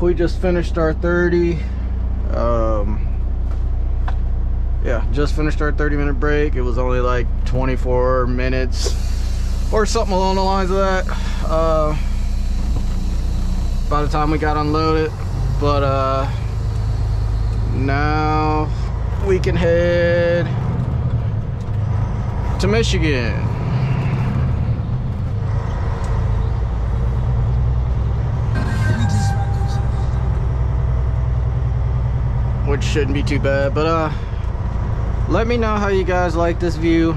we just finished our 30. Yeah, just finished our 30-minute break. It was only like 24 minutes or something along the lines of that. By the time we got unloaded, but now we can head to Michigan. Which shouldn't be too bad, but let me know how you guys like this view.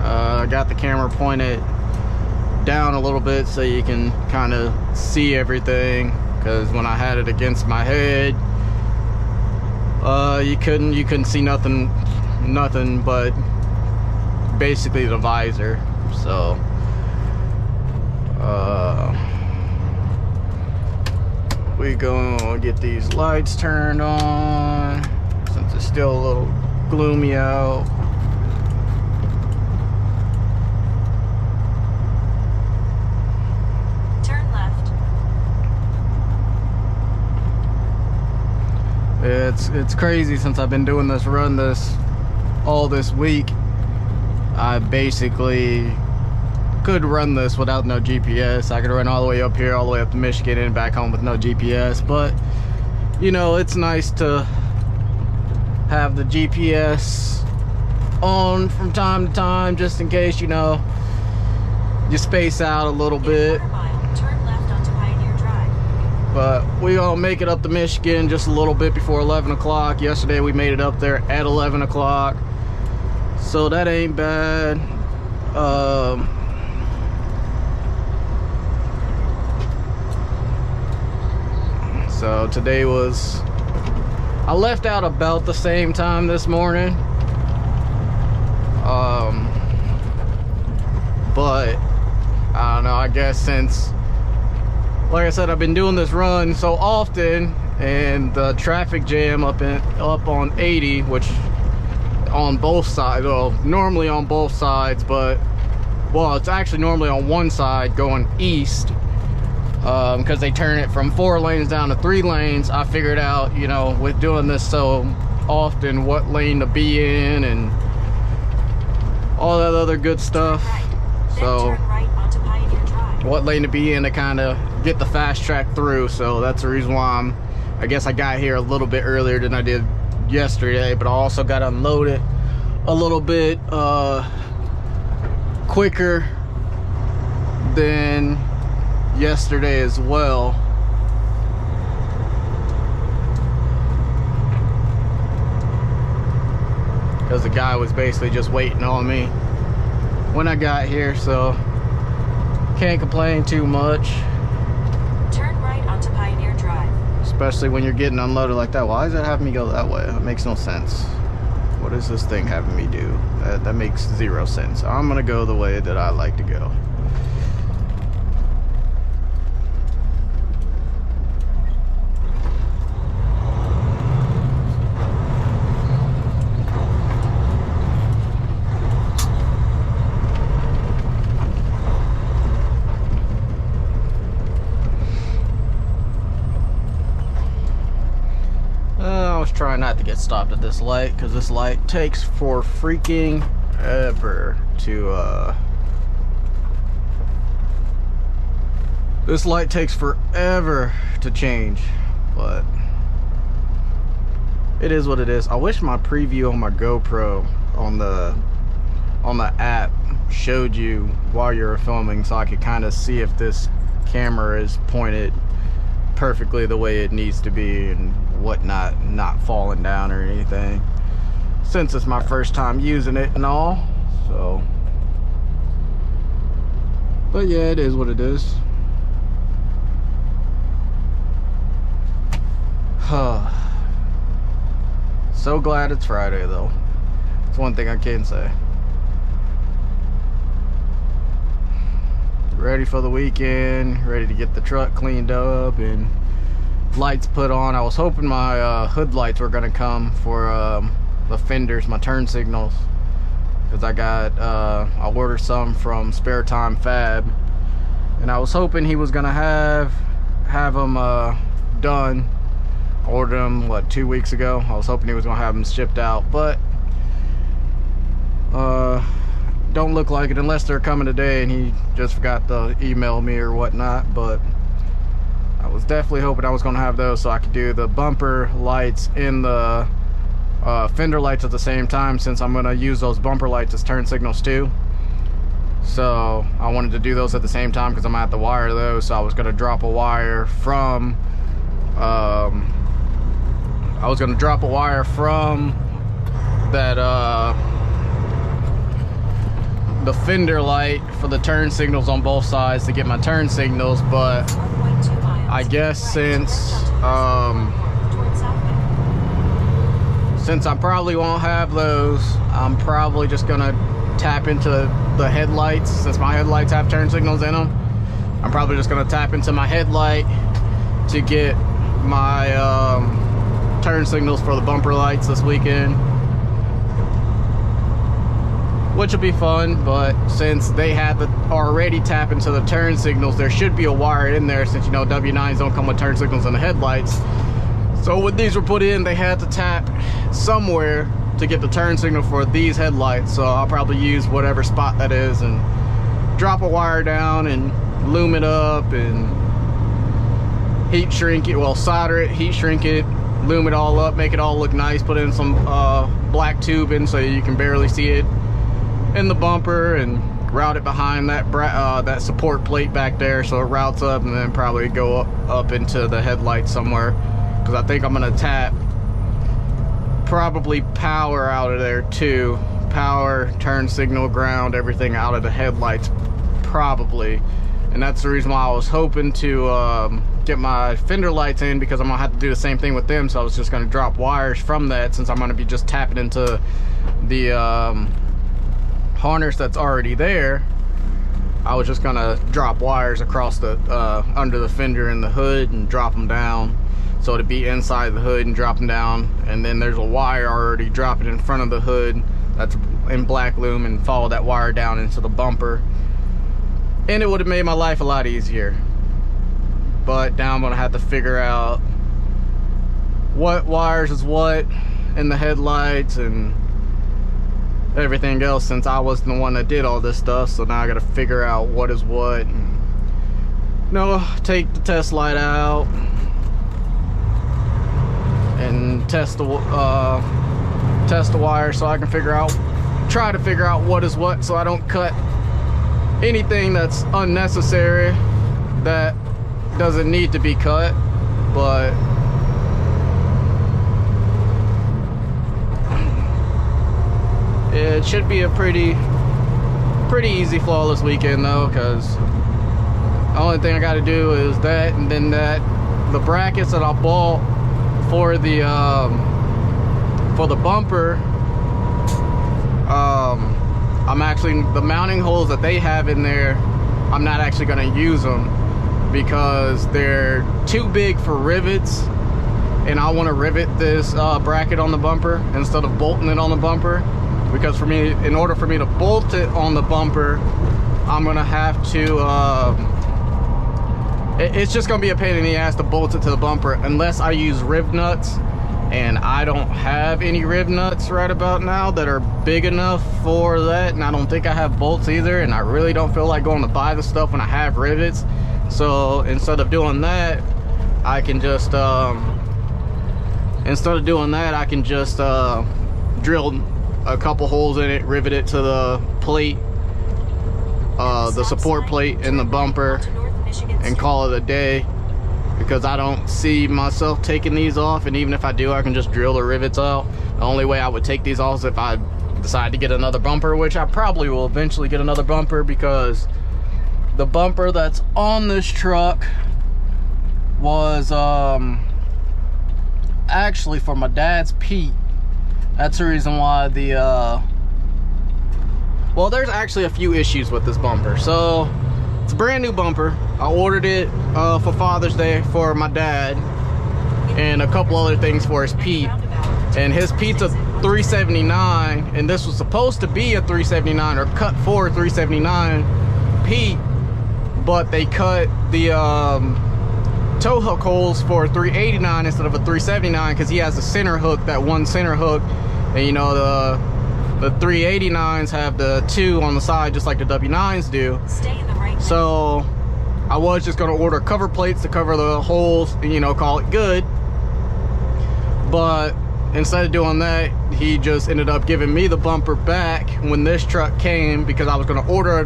I got the camera pointed down a little bit so you can kind of see everything, because when I had it against my head, you couldn't see nothing but basically the visor. So we gonna get these lights turned on since it's still a little gloomy out. Turn left. It's crazy. Since I've been doing this run all this week, I basically could run this without no GPS. I could run all the way up here, all the way up to Michigan and back home with no GPS, but you know, it's nice to have the GPS on from time to time, just in case, you know, you space out a little bit. Turn left onto Pioneer Drive. But we gonna make it up to Michigan just a little bit before 11 o'clock. Yesterday we made it up there at 11 o'clock, so that ain't bad. So today was, I left out about the same time this morning, but I don't know, I guess since, like I said, I've been doing this run so often, and the traffic jam up on 80, which on both sides, well, normally on both sides, but well, it's actually normally on one side going east, because they turn it from 4 lanes down to 3 lanes. I figured out, you know, with doing this so often, what lane to be in and all that other good stuff. So what lane to be in to kind of get the fast track through. So that's the reason why I guess I got here a little bit earlier than I did yesterday, but I also got unloaded a little bit quicker than yesterday as well. Because the guy was basically just waiting on me when I got here, so can't complain too much. Turn right onto Pioneer Drive. Especially when you're getting unloaded like that. Why is it having me go that way? That makes no sense. What is this thing having me do? That makes 0 sense. I'm gonna go the way that I like to go. Try not to get stopped at this light, because this light takes for freaking ever to this light takes forever to change, but it is what it is. I wish my preview on my GoPro on the app showed you while you were filming, so I could kind of see if this camera is pointed perfectly the way it needs to be and whatnot, not falling down or anything, since it's my first time using it and all. So, but yeah, it is what it is. So glad it's Friday though. It's one thing I can say. Ready for the weekend, ready to get the truck cleaned up and lights put on. I was hoping my hood lights were gonna come for the fenders, my turn signals, because I ordered some from Spare Time Fab, and I was hoping he was gonna have them done. I ordered them, what, 2 weeks ago. I was hoping he was gonna have them shipped out, but don't look like it unless they're coming today and he just forgot to email me or whatnot. But I was definitely hoping I was gonna have those so I could do the bumper lights and the fender lights at the same time, since I'm gonna use those bumper lights as turn signals too. So I wanted to do those at the same time because I'm gonna have to wire those. So I was gonna drop a wire from that the fender light for the turn signals on both sides to get my turn signals, but I guess since I probably won't have those, I'm probably just gonna tap into the headlights. Since my headlights have turn signals in them, I'm probably just gonna tap into my headlight to get my turn signals for the bumper lights this weekend, which will be fun. But since they had to already tap into the turn signals, there should be a wire in there, since you know W9s don't come with turn signals in the headlights. So when these were put in, they had to tap somewhere to get the turn signal for these headlights. So I'll probably use whatever spot that is and drop a wire down and loom it up and heat shrink it, well, solder it, heat shrink it, loom it all up, make it all look nice, put in some black tubing so you can barely see it in the bumper, and route it behind that support plate back there so it routes up, and then probably go up into the headlights somewhere, because I think I'm gonna tap probably power out of there too. Power, turn signal, ground, everything out of the headlights probably. And that's the reason why I was hoping to get my fender lights in, because I'm gonna have to do the same thing with them. So I was just gonna drop wires from that, since I'm gonna be just tapping into the harness that's already there. I was just gonna drop wires across the under the fender and the hood and drop them down, so to be inside the hood and drop them down. And then there's a wire already dropping in front of the hood that's in black loom, and follow that wire down into the bumper, and it would have made my life a lot easier. But now I'm gonna have to figure out what wires is what in the headlights and everything else, since I wasn't the one that did all this stuff. So now I gotta figure out what is what, and take the test light out and test the wire, so I can try to figure out what is what, so I don't cut anything that's unnecessary that doesn't need to be cut. But it should be a pretty easy, flawless weekend though, because the only thing I got to do is that, and then the brackets that I bought for the bumper, I'm actually, the mounting holes that they have in there, I'm not actually going to use them because they're too big for rivets, and I want to rivet this bracket on the bumper instead of bolting it on the bumper. Because for me, in order for me to bolt it on the bumper, I'm gonna have to it's just gonna be a pain in the ass to bolt it to the bumper unless I use rib nuts, and I don't have any rib nuts right about now that are big enough for that, and I don't think I have bolts either, and I really don't feel like going to buy the stuff when I have rivets. So instead of doing that, I can just drill a couple holes in it, rivet it to the plate, the support plate in the bumper, and call it a day, because I don't see myself taking these off. And even if I do, I can just drill the rivets out. The only way I would take these off is if I decide to get another bumper, which I probably will eventually get another bumper, because the bumper that's on this truck was actually for my dad's Pete. That's the reason why well, there's actually a few issues with this bumper. So it's a brand new bumper. I ordered it for Father's Day for my dad, and a couple other things for his Pete. And his Pete's a 379, and this was supposed to be a 379, or cut for 379 Pete, but they cut the tow hook holes for a 389 instead of a 379 because he has the center hook, that one center hook, and you know the 389s have the two on the side just like the W9s do. Stay in the right lane. So I was just going to order cover plates to cover the holes and, you know, call it good. But instead of doing that, he just ended up giving me the bumper back when this truck came, because I was going to order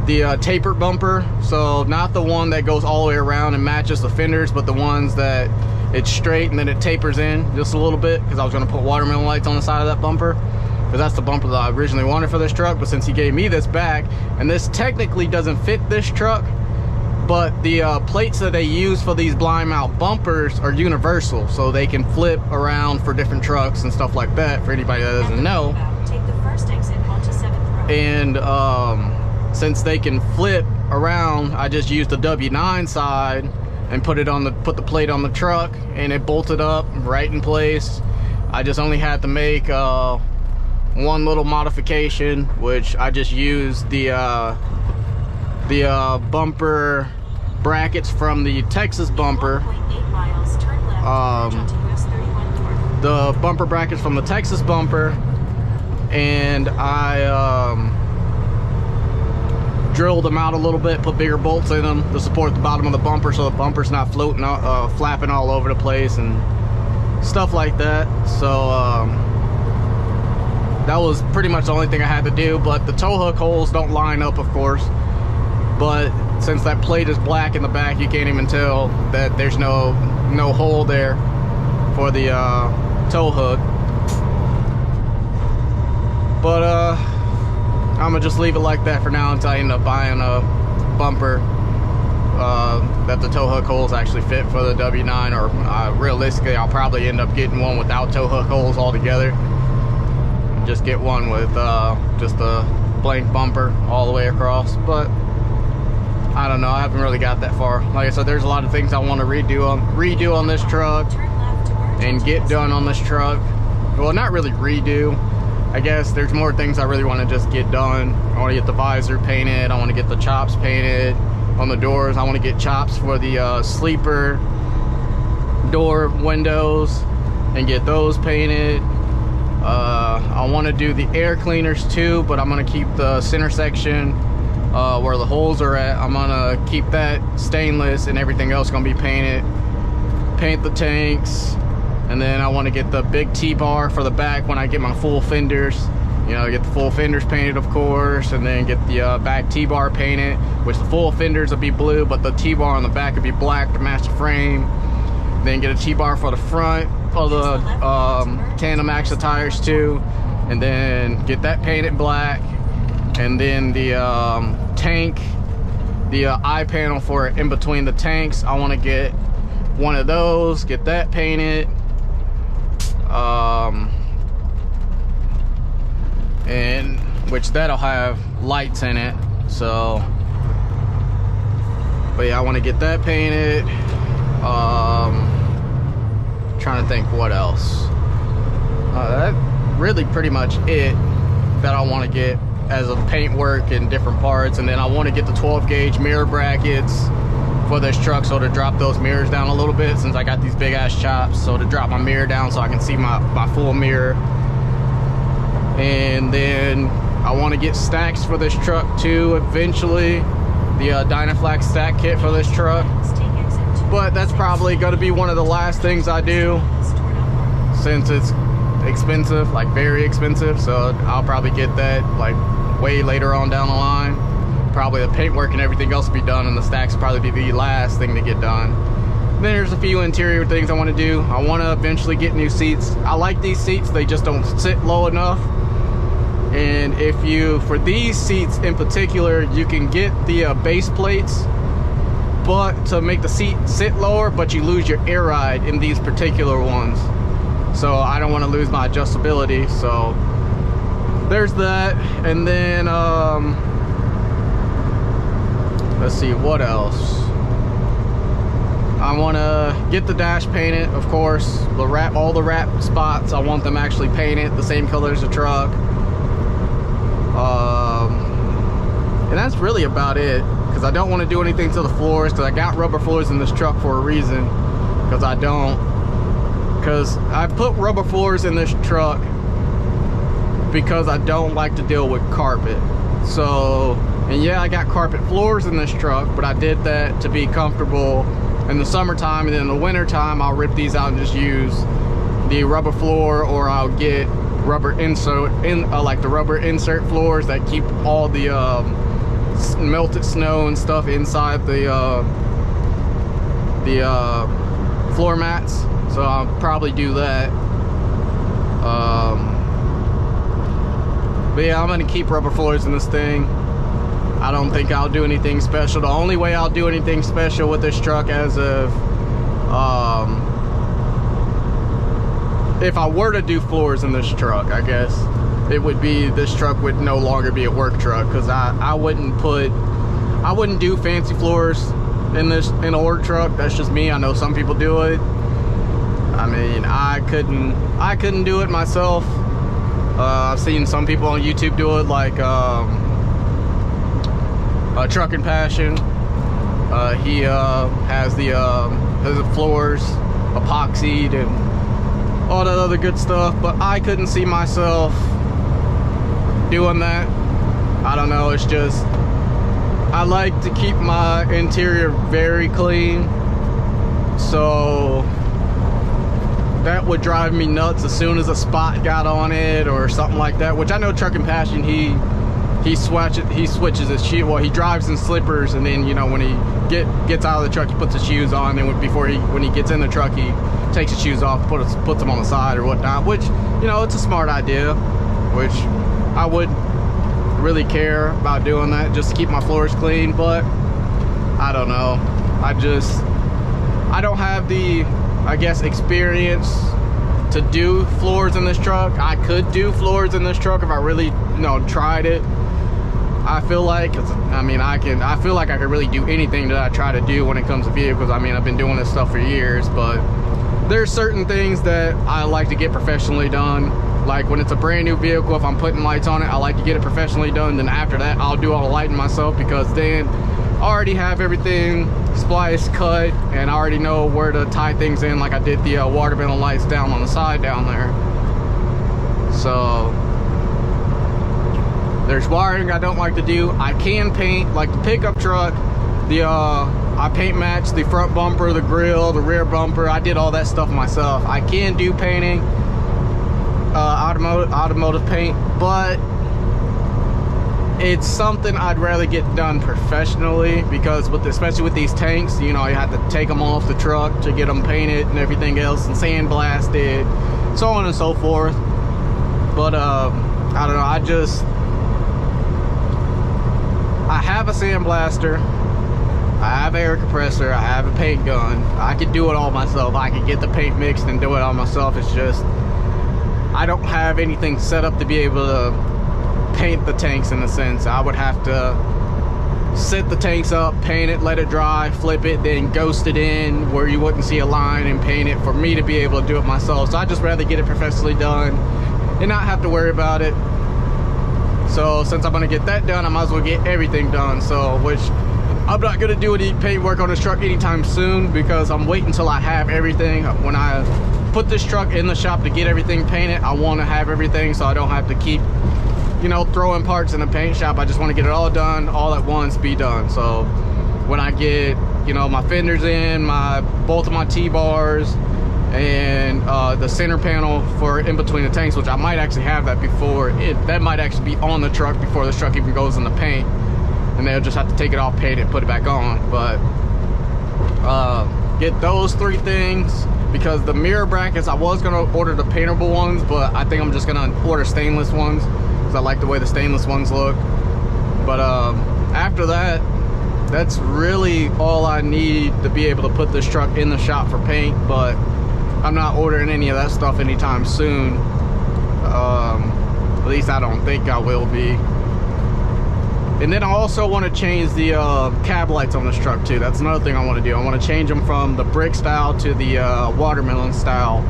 the tapered bumper. So not the one that goes all the way around and matches the fenders, but the ones that it's straight and then it tapers in just a little bit, because I was going to put watermelon lights on the side of that bumper, because that's the bumper that I originally wanted for this truck. But since he gave me this back, and this technically doesn't fit this truck, but the plates that they use for these blind mount bumpers are universal, so they can flip around for different trucks and stuff like that, for anybody that doesn't know. Take the first exit onto 7th Road. And since they can flip around, I just used the W9 side and put the plate on the truck, and it bolted up right in place. I just only had to make one little modification, which I just used the bumper brackets from the Texas bumper. 1.8 miles, turn left, onto US 31 North. The bumper brackets from the Texas bumper, and I drilled them out a little bit, put bigger bolts in them to support the bottom of the bumper, so the bumper's not floating, flapping all over the place and stuff like that. So that was pretty much the only thing I had to do. But the tow hook holes don't line up, of course, but since that plate is black in the back, you can't even tell that there's no hole there for the tow hook. But I'm gonna just leave it like that for now until I end up buying a bumper that the tow hook holes actually fit for the W9, or realistically I'll probably end up getting one without tow hook holes altogether. Just get one with just a blank bumper all the way across. But I don't know, I haven't really got that far. Like I said, there's a lot of things I want to redo on this truck and get done on this truck. Well, not really redo, I guess. There's more things I really want to just get done. I want to get the visor painted, I want to get the chops painted on the doors, I want to get chops for the sleeper door windows and get those painted. I want to do the air cleaners too, but I'm going to keep the center section where the holes are at, I'm gonna keep that stainless, and everything else gonna be painted. Paint the tanks, and then I want to get the big T-bar for the back when I get my full fenders. You know, get the full fenders painted, of course, and then get the back T-bar painted, which the full fenders will be blue, but the T-bar on the back will be black to match the frame. Then get a T-bar for the front of the tandem axle tires too, and then get that painted black. And then the tank, the eye panel for it in between the tanks, I want to get one of those, get that painted. And which that'll have lights in it. So, but yeah, I want to get that painted. Trying to think what else. That really pretty much it that I want to get as of paint work and different parts. And then I want to get the 12 gauge mirror brackets for this truck, so to drop those mirrors down a little bit, since I got these big ass chops, so to drop my mirror down so I can see my full mirror. And then I want to get stacks for this truck too eventually, the Dynaflex stack kit for this truck, but that's probably going to be one of the last things I do, since it's expensive, like very expensive. So I'll probably get that like way later on down the line. Probably the paintwork and everything else will be done, and the stacks will probably be the last thing to get done. Then there's a few interior things I want to do. I want to eventually get new seats. I like these seats, they just don't sit low enough. And if you, for these seats in particular, you can get the base plates, but to make the seat sit lower, but you lose your air ride in these particular ones. So I don't want to lose my adjustability, so there's that. And then let's see, what else? I want to get the dash painted, of course. The wrap, all the wrap spots, I want them actually painted the same color as the truck. And that's really about it. because I don't want to do anything to the floors, because I got rubber floors in this truck for a reason. Because I put rubber floors in this truck because I don't like to deal with carpet. So, and yeah, I got carpet floors in this truck, but I did that to be comfortable in the summertime, and then in the winter time I'll rip these out and just use the rubber floor, or I'll get rubber insert like the rubber insert floors that keep all the melted snow and stuff inside the floor mats. So I'll probably do that. But yeah, I'm gonna keep rubber floors in this thing. I don't think I'll do anything special. The only way I'll do anything special with this truck, as of if I were to do floors in this truck, I guess it would be, this truck would no longer be a work truck, because I wouldn't do fancy floors in an org truck. That's just me. I know some people do it. I mean, I couldn't do it myself. I've seen some people on YouTube do it, like Truck and Passion. He has the floors epoxied and all that other good stuff, but I couldn't see myself doing that. I don't know, it's just, I like to keep my interior very clean, so that would drive me nuts as soon as a spot got on it or something like that, which I know Truck and Passion, he switches his shoe. Well, he drives in slippers, and then, you know, when he gets out of the truck, he puts his shoes on. Then when he gets in the truck, he takes his shoes off, puts them on the side or whatnot. Which, you know, it's a smart idea. Which I wouldn't really care about doing that, just to keep my floors clean. But I don't know. I don't have the, I guess, experience to do floors in this truck. I could do floors in this truck if I really, you know, tried it. I feel like, I feel like I could really do anything that I try to do when it comes to vehicles. I mean, I've been doing this stuff for years, but there's certain things that I like to get professionally done. Like when it's a brand new vehicle, if I'm putting lights on it, I like to get it professionally done. Then after that, I'll do all the lighting myself, because then I already have everything spliced, cut, and I already know where to tie things in, like I did the watermelon lights down on the side down there. So there's wiring I don't like to do. I can paint, like the pickup truck, I paint match the front bumper, the grill, the rear bumper. I did all that stuff myself. I can do painting, automotive paint, but it's something I'd rather get done professionally, because especially with these tanks, you know, you have to take them off the truck to get them painted and everything else, and sandblasted, so on and so forth. But I don't know, I have a sandblaster, I have an air compressor, I have a paint gun. I could do it all myself. I could get the paint mixed and do it all myself. It's just, I don't have anything set up to be able to paint the tanks in a sense. I would have to set the tanks up, paint it, let it dry, flip it, then ghost it in where you wouldn't see a line, and paint it for me to be able to do it myself. So I'd just rather get it professionally done and not have to worry about it. So since I'm gonna get that done, I might as well get everything done. So, which I'm not gonna do any paint work on this truck anytime soon, because I'm waiting until I have everything. When I put this truck in the shop to get everything painted, I want to have everything, so I don't have to keep, you know, throwing parts in the paint shop. I just want to get it all done, all at once, be done. So when I get, you know, my fenders in, both of my T-bars, and the center panel for in between the tanks, which I might actually have that before that might actually be on the truck before this truck even goes in the paint, and they'll just have to take it off, paint it, put it back on. But get those three things, because the mirror brackets, I was gonna order the paintable ones, but I think I'm just gonna order stainless ones, because I like the way the stainless ones look. But after that, that's really all I need to be able to put this truck in the shop for paint. But I'm not ordering any of that stuff anytime soon. At least I don't think I will be. And then I also want to change the cab lights on this truck too. That's another thing I want to do. I want to change them from the brick style to the watermelon style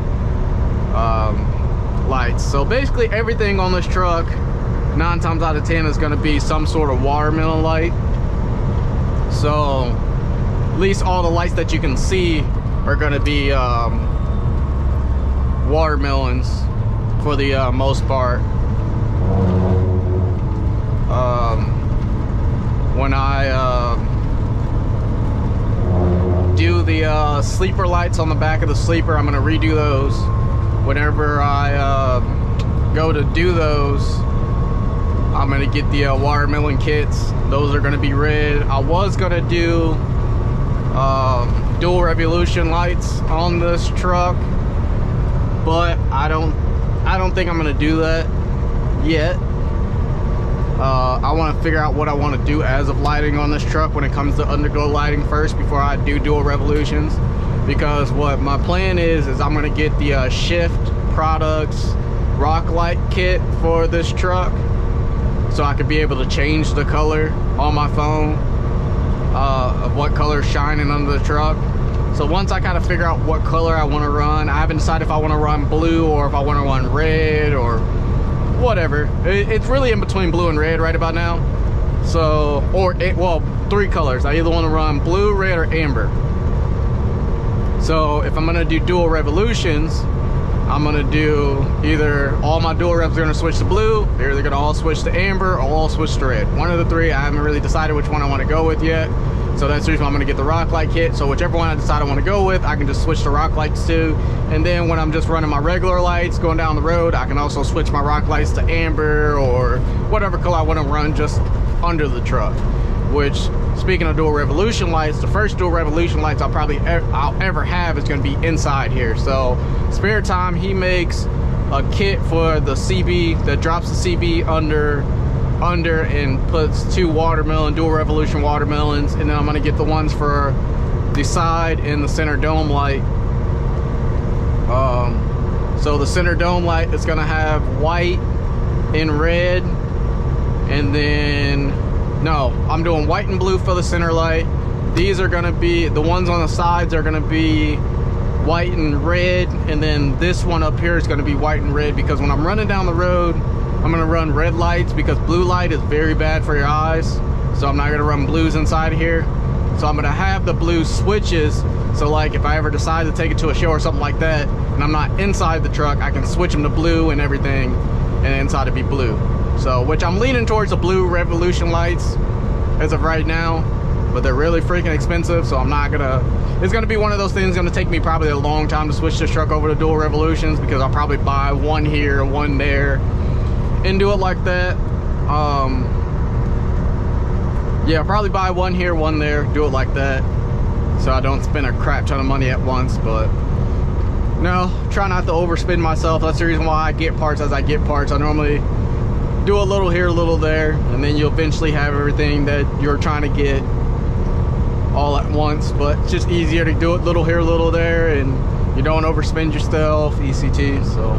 lights. So basically everything on this truck, 9 times out of 10, is going to be some sort of watermelon light. So at least all the lights that you can see are going to be watermelons for the most part. When I do the sleeper lights on the back of the sleeper, I'm going to redo those. Whenever I go to do those, I'm going to get the watermelon kits. Those are going to be red. I was going to do dual revolution lights on this truck, but I don't think I'm going to do that yet. I want to figure out what I want to do as of lighting on this truck when it comes to underglow lighting first before I do dual revolutions, because what my plan is I'm going to get the Shift Products rock light kit for this truck, so I could be able to change the color on my phone of what color is shining under the truck. So once I kind of figure out what color I want to run, I haven't decided if I want to run blue or if I want to run red or whatever. It's really in between blue and red right about now. So, well, 3 colors. I either want to run blue, red, or amber. So if I'm going to do dual revolutions, I'm going to do either all my dual revs are going to switch to blue, they're either going to all switch to amber, or all switch to red. One of the 3. I haven't really decided which one I want to go with yet. So that's the reason why I'm going to get the rock light kit. So whichever one I decide I want to go with, I can just switch to rock lights to. And then when I'm just running my regular lights going down the road, I can also switch my rock lights to amber or whatever color I want to run just under the truck. Which, speaking of dual revolution lights, the first dual revolution lights I'll ever have is going to be inside here. So Spare Time, he makes a kit for the CB that drops the CB under and puts 2 dual revolution watermelons, and then I'm going to get the ones for the side and the center dome light. So the center dome light is going to have white and red, and then no, I'm doing white and blue for the center light. These are going to be the ones on the sides are going to be white and red, and then this one up here is going to be white and red, because when I'm running down the road I'm going to run red lights because blue light is very bad for your eyes. So I'm not going to run blues inside here. So I'm going to have the blue switches, so like if I ever decide to take it to a show or something like that and I'm not inside the truck, I can switch them to blue and everything, and inside it be blue. So, which I'm leaning towards the blue revolution lights as of right now, but they're really freaking expensive, so I'm not gonna, it's gonna be one of those things gonna take me probably a long time to switch this truck over to dual revolutions, because I'll probably buy one here, one there, and do it like that. Yeah, probably buy one here, one there, do it like that, so I don't spend a crap ton of money at once. But no, try not to overspend myself. That's the reason why I get parts as I get parts. I normally do a little here, a little there, and then you'll eventually have everything that you're trying to get all at once. But it's just easier to do it little here, little there, and you don't overspend yourself, ECT. So